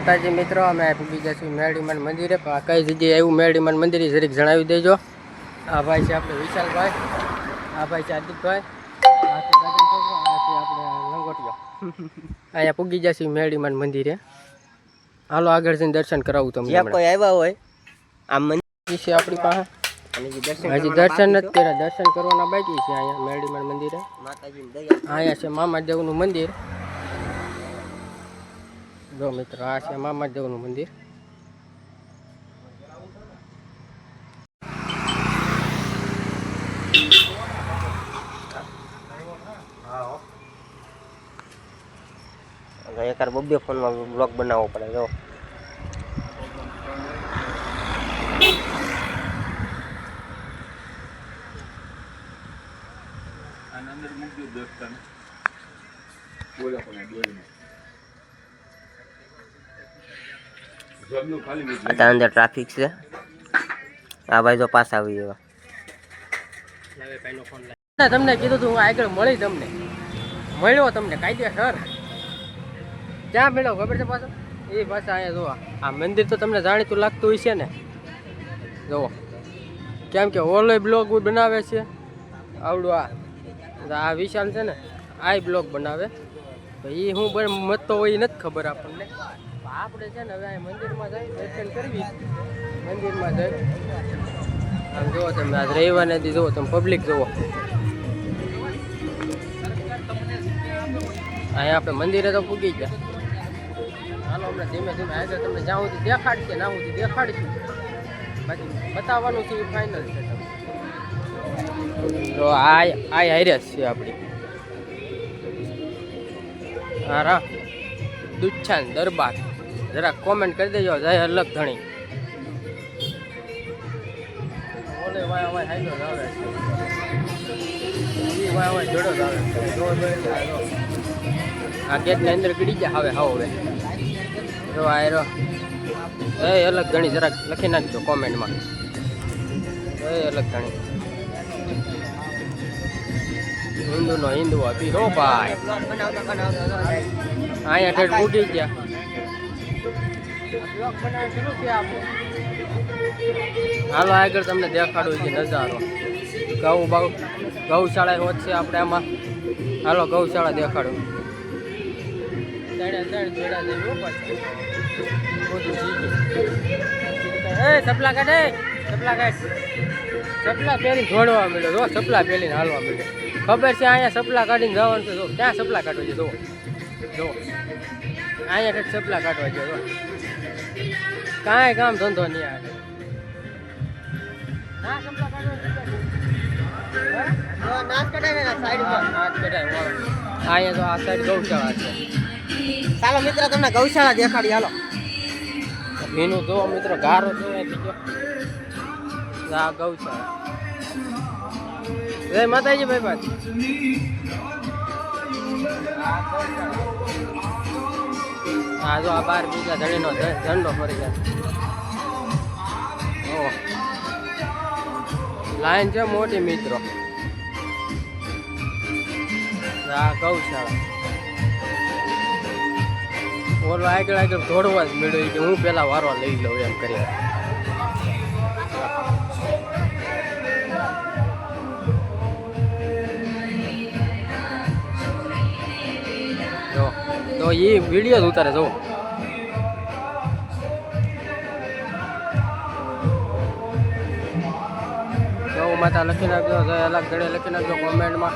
માતાજી મિત્રો, અમે પૂગી જઈશું મેરડીમાન મંદિરે. પણ કઈ જગ્યાએ આવ્યું મેરડીમાન મંદિર જરીક જણાવી દેજો. આ ભાઈ છે આપણે વિશાલભાઈ, આ ભાઈ છે હાર્દિકભાઈ, આ છે દાદા છોકરો, આ છે આપણે લંગોટિયો. અહીંયા પૂગી જઈશું મેરડીમાન મંદિરે. હાલો આગળ જઈને દર્શન કરાવું તમને. જ્યાં કોઈ આવ્યા હોય આ મંદિર છે આપણી પાસે. હજી દર્શન નથી કર્યા, દર્શન કરવાના બાકી છે અહીંયા મેરડીમાન મંદિરે. માતાજીની દયા. અહીંયા છે મામાદેવનું મંદિર. જો મિત્રો, આ છે મામાદેવનું મંદિર. એકવાર બબ્બે ફોનમાં બ્લોગ બનાવવો પડે. જો અંદર ટ્રાફિક છે. આ ભાઈ જો પાસ આવી એવા તમને કીધું તું હું આગળ મળી, તમને મળ્યો, તમને કાયદેસર. ક્યાં મળ્યો ખબર છે પાછો? એ પાછા અહીંયા જોવા. આ મંદિર તો તમને જાણીતું લાગતું હોય છે ને. જુઓ કેમ કે ઓલો બ્લોગ બનાવે છે આવડું. આ વિશાલ છે ને, આ બ્લોગ બનાવે. તો એ હું બરાબર મત તો હોય નથી ખબર આપણને. આપણે છે ને હવે આ મંદિરમાં જઈ દર્શન કરવી. મંદિરમાં જઈ આમ જુઓ તમે, આજ રવિવારને દી જુઓ તમે, પબ્લિક જુઓ. અહીંયા આપણે મંદિરે તો પૂગી ગયા. હાલો હમણાં ધીમે ધીમે આગળ તમને જ્યાં સુધી દેખાડશે ના સુધી દેખાડીશું. બાકી બતાવવાનું છે એ ફાઇનલ છે. તો આ હાઈરેસ છે આપણી. હા રા દુચ્છાન દરબાર. જરા કોમેન્ટ કરી દેજો જય અલગ ધણી. ઓલે વાય વાય હાઈલો જ આવે છે, એ વાય વાય જોડો જ આવે છે. આ ગેટની અંદર ગળી ગયા હવે હવે. જો આયરો એ અલગ ઘણી જરાક લખી નાખજો કોમેન્ટમાં. એ અલગ ઘણી હિન્દુનો હિન્દુ હતી રો ભાઈ. અહીંયા ઠેઠ ઉડી ગયા. હાલો આગળ તમને દેખાડું છે નજારો. ગૌશાળા હોત છે આપણે આમાં. હાલો ગૌશાળા દેખાડું. સપલા કાઢે, સપલા કાઢ. સપલા પહેરીને દોડવા મળ્યો. જો સપલા પહેરીને હાલવા મળ્યો. ખબર છે અહીંયા સપલા કાઢીને જવાનું છે. જો ક્યાં સપલા કાઢવા છે? જો જો અહીંયા કંઈક સપલા કાઢવા છે. જો કાંઈ કામ ધંધો નહીં આવે. હા સપલા કાઢવા નાચ કઢાય અહીંયા તો આ સાઈડ ગૌશાળા છે. ચાલો મિત્રો તમને ગૌશાળા દેખાડી. હાલો ભીનું જો મિત્રો, ગારો જો આ ગૌશાળા. જય માતાજી ભાઈ ભાઈ. હા જો આ બાર બીજા ધણીનો ઝંડો ફરી જાય. લાઈન છે મોટી મિત્રો. આ ગૌશાળા. ઓલો આગળ આગળ દોડવા જ મળ્યો કે હું પેલા વારવા લઈ લઉં એમ કરી. તો એ વિડીયો જ ઉતારે. જો ગૌ માતા લખી નાખજો, જય અલગ ઘડે લખી નાખજો કોમેન્ટમાં.